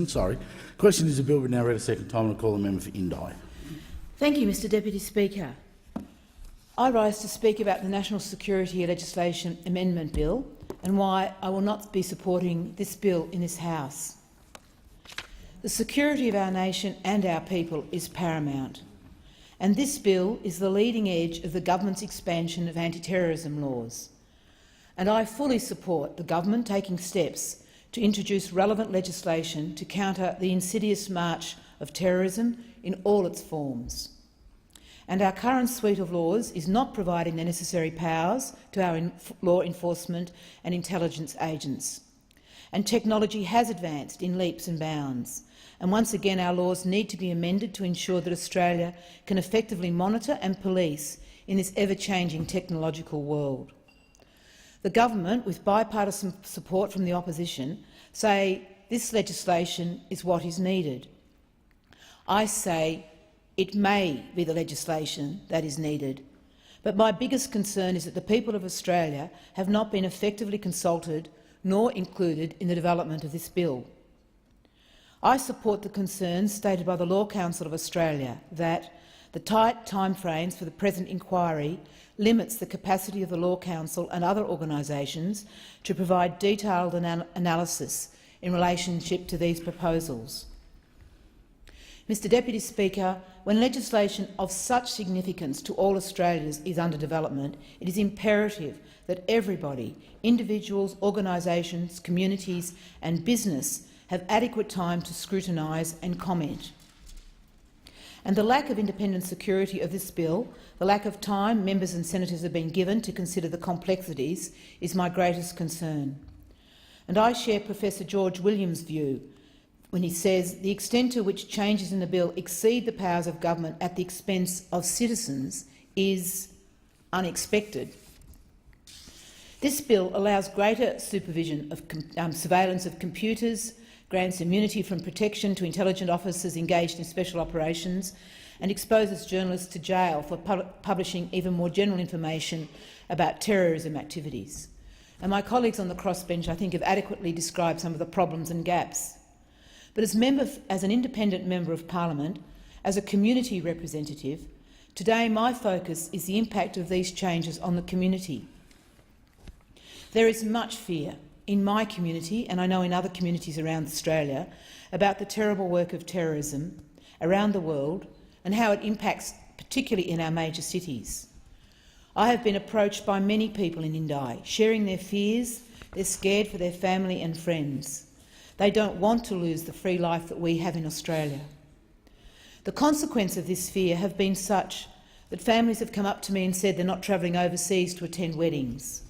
Sorry. Question is the bill now read a second time and I call the member for Indi. Thank you, Mr Deputy Speaker. I rise to speak about the National Security Legislation Amendment Bill and why I will not be supporting this bill in this House. The security of our nation and our people is paramount, and this bill is the leading edge of the government's expansion of anti-terrorism laws. And I fully support the government taking steps to introduce relevant legislation to counter the insidious march of terrorism in all its forms. And our current suite of laws is not providing the necessary powers to our law enforcement and intelligence agents. And technology has advanced in leaps and bounds. And once again our laws need to be amended to ensure that Australia can effectively monitor and police in this ever-changing technological world. The government, with bipartisan support from the opposition, say this legislation is what is needed. I say it may be the legislation that is needed, but my biggest concern is that the people of Australia have not been effectively consulted nor included in the development of this bill. I support the concerns stated by the Law Council of Australia that the tight timeframes for the present inquiry limits the capacity of the Law Council and other organisations to provide detailed analysis in relationship to these proposals. Mr Deputy Speaker, when legislation of such significance to all Australians is under development, it is imperative that everybody, individuals, organisations, communities and business, have adequate time to scrutinise and comment. And the lack of independent security of this bill, the lack of time members and senators have been given to consider the complexities, is my greatest concern. And I share Professor George Williams' view when he says the extent to which changes in the bill exceed the powers of government at the expense of citizens is unexpected. This bill allows greater supervision of surveillance of computers, grants immunity from protection to intelligence officers engaged in special operations, and exposes journalists to jail for publishing even more general information about terrorism activities. And my colleagues on the crossbench, I think, have adequately described some of the problems and gaps. But as an independent member of parliament, as a community representative, today my focus is the impact of these changes on the community. There is much fear in my community, and I know in other communities around Australia, about the terrible work of terrorism around the world and how it impacts particularly in our major cities. I have been approached by many people in Indi, sharing their fears. They're scared for their family and friends. They don't want to lose the free life that we have in Australia. The consequence of this fear have been such that families have come up to me and said they're not travelling overseas to attend weddings.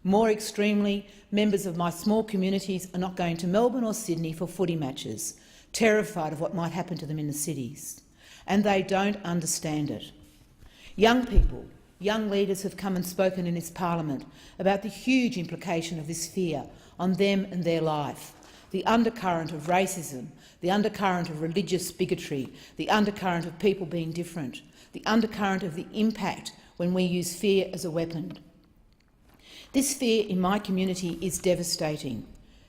More extremely, members of my small communities are not going to Melbourne or Sydney for footy matches, terrified of what might happen to them in the cities. And they don't understand it. Young people, young leaders have come and spoken in this parliament about the huge implication of this fear on them and their life, the undercurrent of racism, the undercurrent of religious bigotry, the undercurrent of people being different, the undercurrent of the impact when we use fear as a weapon. This fear in my community is devastating.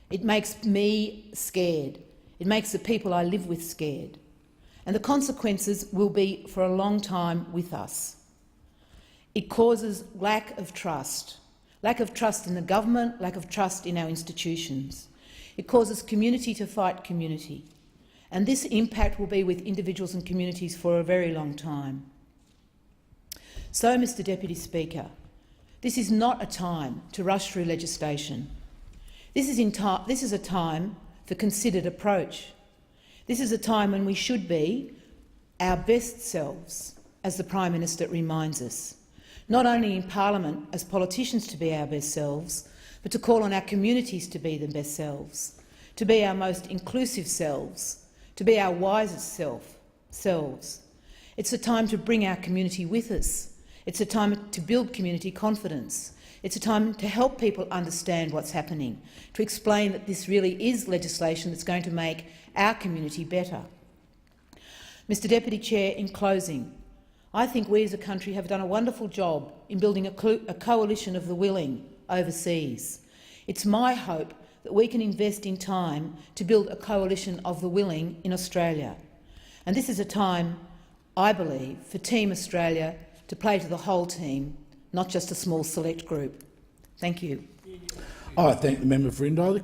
It makes me scared. It makes the people I live with scared. And the consequences will be for a long time with us. It causes lack of trust in the government, lack of trust in our institutions. It causes community to fight community. And this impact will be with individuals and communities for a very long time. So, Mr Deputy Speaker, this is not a time to rush through legislation. This is a time for considered approach. This is a time when we should be our best selves, as the Prime Minister reminds us, not only in Parliament as politicians to be our best selves, but to call on our communities to be the best selves, to be our most inclusive selves, to be our wisest selves. It's a time to bring our community with us. It's a time to build community confidence. It's a time to help people understand what's happening, to explain that this really is legislation that's going to make our community better. Mr Deputy Chair, in closing, I think we as a country have done a wonderful job in building a coalition of the willing overseas. It's my hope that we can invest in time to build a coalition of the willing in Australia. And this is a time, I believe, for Team Australia to play to the whole team, not just a small select group. Thank you. I thank the member for Indi.